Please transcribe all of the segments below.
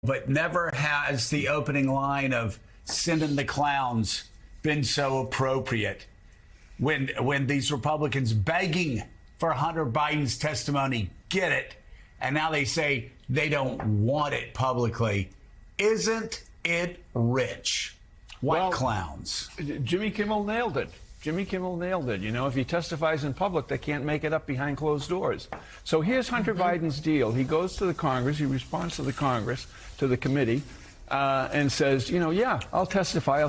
but never has the opening line of "sending the clowns" been so appropriate. When these Republicans begging for Hunter Biden's testimony, get it, and now they say they don't want it publicly. Isn't it rich? White clowns. Jimmy Kimmel nailed it. Jimmy Kimmel nailed it. You know, if he testifies in public, they can't make it up behind closed doors. So here's Hunter Biden's deal. He goes to the Congress, he responds to the Congress, to the committee, and says, you know, yeah, I'll testify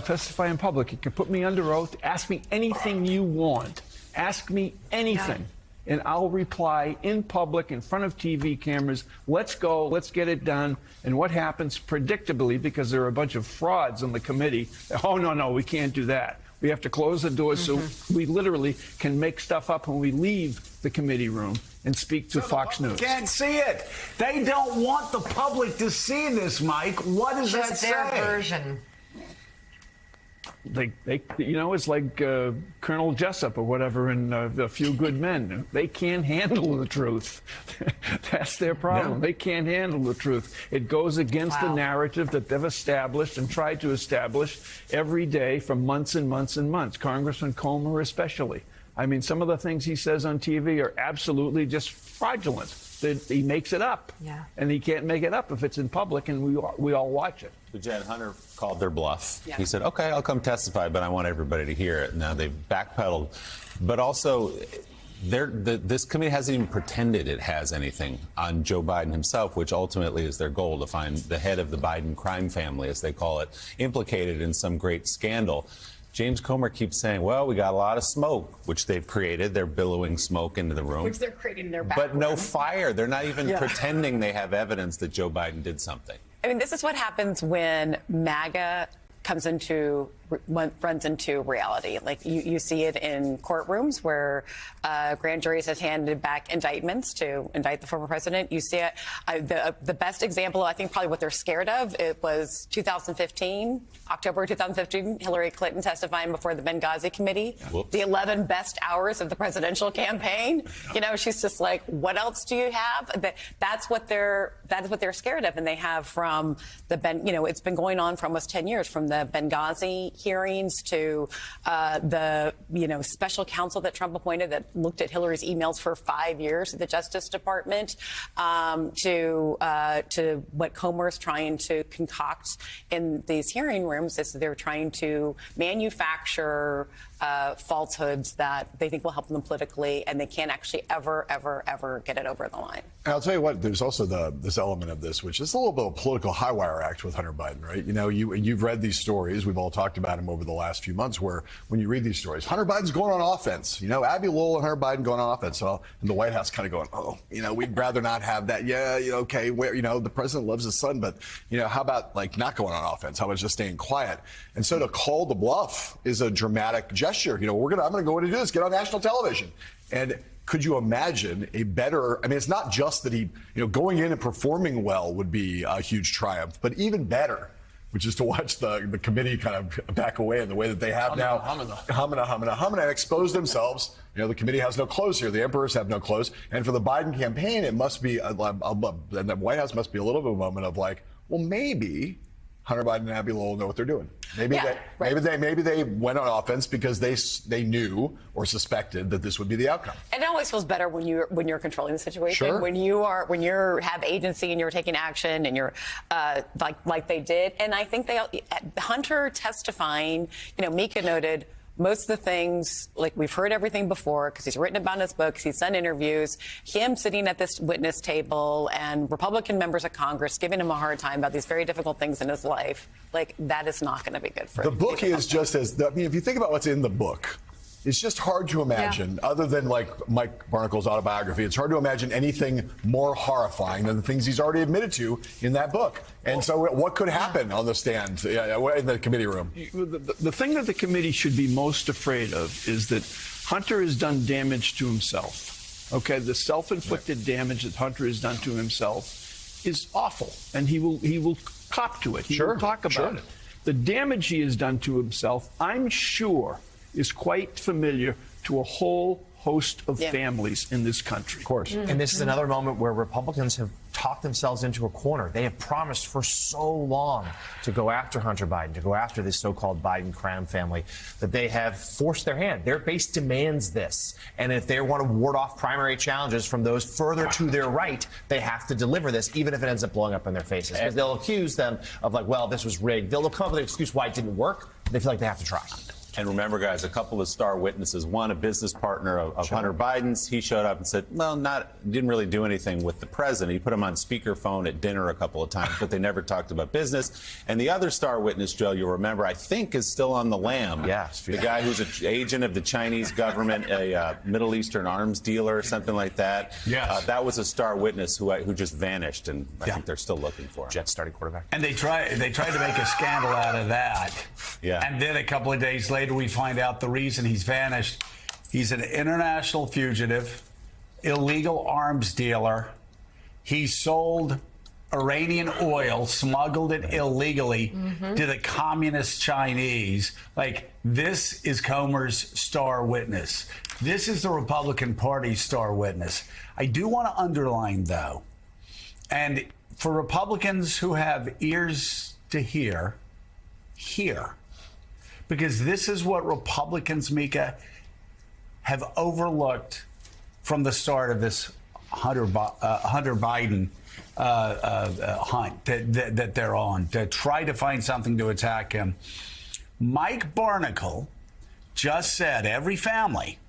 in public. You can put me under oath, ask me anything you want. Ask me anything. Yeah. And I'll reply in public, in front of TV cameras. Let's go, let's get it done. And what happens predictably, because there are a bunch of frauds on the committee, oh, no, we can't do that. We have to close the doors so we literally can make stuff up when we leave the committee room and speak to Fox News. Can't see it. They don't want the public to see this, Mike. What does that say? Their version. They, you know, it's like Colonel Jessup or whatever in A Few Good Men. They can't handle the truth. That's their problem. Yeah. They can't handle the truth. It goes against the narrative that they've established and tried to establish every day for months and months and months. Congressman Comer especially. I mean, some of the things he says on TV are absolutely just fraudulent. He makes it up, and he can't make it up if it's in public, and we all watch it. So Jen, Hunter called their bluff. Yeah. He said, okay, I'll come testify, but I want everybody to hear it. Now they've backpedaled. But also, this committee hasn't even pretended it has anything on Joe Biden himself, which ultimately is their goal, to find the head of the Biden crime family, as they call it, implicated in some great scandal. James Comer keeps saying, well, we got a lot of smoke, which they've created. They're billowing smoke into the room. Which they're creating in their back But no fire. They're not even pretending they have evidence that Joe Biden did something. I mean, this is what happens when MAGA runs into reality. Like you see it in courtrooms where grand juries have handed back indictments to indict the former president. You see it. The best example, I think, probably what they're scared of, it was 2015, October 2015, Hillary Clinton testifying before the Benghazi committee. Whoops. The 11 best hours of the presidential campaign. You know, she's just like, what else do you have? That's what they're scared of, and they have from it's been going on for almost 10 years, from the Benghazi hearings to the special counsel that Trump appointed that looked at Hillary's emails for 5 years at the Justice Department, to what Comer is trying to concoct in these hearing rooms. Is they're trying to manufacture falsehoods that they think will help them politically, and they can't actually ever get it over the line. And I'll tell you what, there's also this element of this, which is a little bit of a political high wire act with Hunter Biden, right? You know, you've read these stories. We've all talked about him over the last few months, where when you read these stories, Hunter Biden's going on offense. You know, Abby Lowell and Hunter Biden going on offense. So, and the White House kind of going, oh, you know, we'd rather not have that. Yeah, okay, where, you know, the president loves his son, but, you know, how about like not going on offense? How about just staying quiet? And so to call the bluff is a dramatic gesture. You know, I'm going to go in and do this, get on national television. And could you imagine a better, I mean, it's not just that going in and performing well would be a huge triumph, but even better, which is to watch the committee kind of back away in the way that they have now. Hamina, expose themselves. You know, the committee has no clothes here. The emperors have no clothes. And for the Biden campaign, it must be, and the White House must be a little bit of a moment of like, well, maybe Hunter Biden and Abby Lowell know what they're doing. Maybe they went on offense because they knew or suspected that this would be the outcome. And it always feels better when you're controlling the situation. Sure. When you have agency and you're taking action and you're like they did. And I think Hunter testifying, Mika noted, most of the things, like we've heard everything before because he's written about in his books, he's done interviews, him sitting at this witness table and Republican members of Congress giving him a hard time about these very difficult things in his life, like that is not going to be good for him. The book is just if you think about what's in the book, it's just hard to imagine, other than like Mike Barnickel's autobiography, it's hard to imagine anything more horrifying than the things he's already admitted to in that book. And so what could happen on the stand in the committee room? The thing that the committee should be most afraid of is that Hunter has done damage to himself. Okay, the self-inflicted damage that Hunter has done to himself is awful, and he will cop to it. He will talk about it. The damage he has done to himself, I'm sure, is quite familiar to a whole host of families in this country. Of course. And this is another moment where Republicans have talked themselves into a corner. They have promised for so long to go after Hunter Biden, to go after this so-called Biden crime family, that they have forced their hand. Their base demands this. And if they want to ward off primary challenges from those further to their right, they have to deliver this, even if it ends up blowing up in their faces. Because they'll accuse them of, like, well, this was rigged. They'll come up with an excuse why it didn't work. They feel like they have to try. And remember, guys, a couple of star witnesses. One, a business partner of Hunter Biden's. He showed up and said, well, didn't really do anything with the president. He put him on speakerphone at dinner a couple of times, but they never talked about business. And the other star witness, Joe, you'll remember, I think is still on the lam. Yes. The guy who's an agent of the Chinese government, a Middle Eastern arms dealer or something like that. Yes. That was a star witness who just vanished, and I think they're still looking for him. Jets starting quarterback. And they tried to make a scandal out of that. Yeah. And then a couple of days later, we find out the reason he's vanished. He's an international fugitive, illegal arms dealer. He sold Iranian oil, smuggled it illegally to the communist Chinese. Like, this is Comer's star witness. This is the Republican Party's star witness. I do want to underline, though, and for Republicans who have ears to hear, because this is what Republicans, Mika, have overlooked from the start of this Hunter Biden hunt that they're on, to try to find something to attack him. Mike Barnicle just said every family,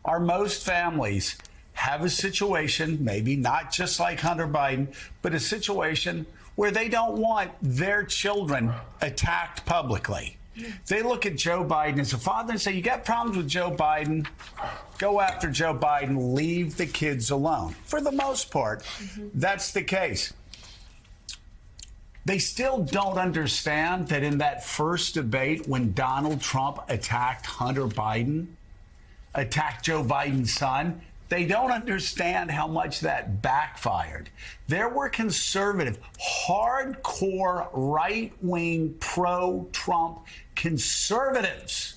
or most families, have a situation, maybe not just like Hunter Biden, but a situation where they don't want their children attacked publicly. They look at Joe Biden as a father and say, you got problems with Joe Biden, go after Joe Biden, leave the kids alone. For the most part, that's the case. They still don't understand that in that first debate when Donald Trump attacked Hunter Biden, attacked Joe Biden's son, they don't understand how much that backfired. There were conservative, hardcore, right-wing, pro-Trump conservatives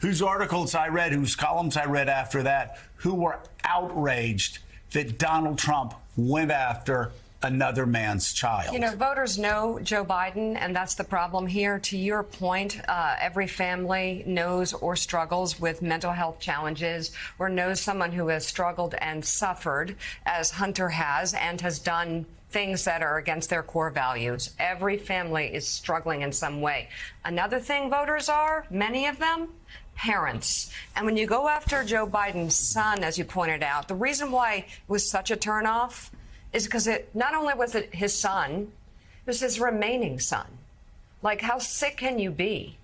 whose articles I read, whose columns I read after that, who were outraged that Donald Trump went after another man's child. You know, voters know Joe Biden, and that's the problem here. To your point, every family knows or struggles with mental health challenges, or knows someone who has struggled and suffered, as Hunter has, and has done things that are against their core values. Every family is struggling in some way. Another thing voters are, many of them, parents. And when you go after Joe Biden's son, as you pointed out, the reason why it was such a turnoff is because not only was it his son, it was his remaining son. Like, how sick can you be?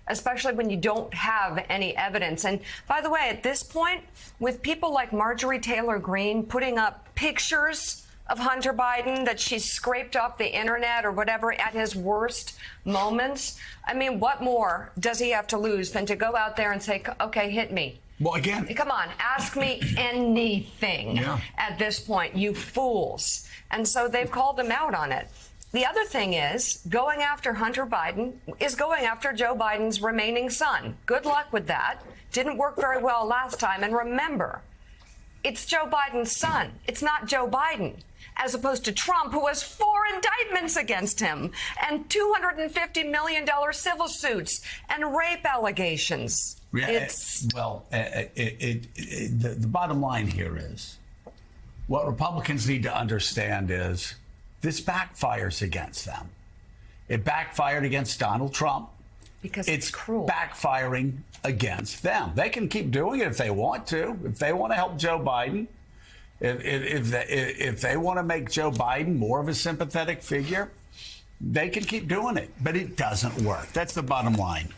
Especially when you don't have any evidence. And by the way, at this point, with people like Marjorie Taylor Greene putting up pictures of Hunter Biden that she scraped off the internet or whatever at his worst moments, I mean, what more does he have to lose than to go out there and say, okay, hit me? Well, again, come on, ask me anything at this point, you fools. And so they've called him out on it. The other thing is, going after Hunter Biden is going after Joe Biden's remaining son. Good luck with that. Didn't work very well last time. And remember, it's Joe Biden's son. It's not Joe Biden, as opposed to Trump, who has 4 indictments against him and $250 million civil suits and rape allegations. The bottom line here is what Republicans need to understand is this backfires against them. It backfired against Donald Trump. Because it's cruel. Backfiring against them. They can keep doing it if they want to. If they want to help Joe Biden, if they want to make Joe Biden more of a sympathetic figure, they can keep doing it. But it doesn't work. That's the bottom line.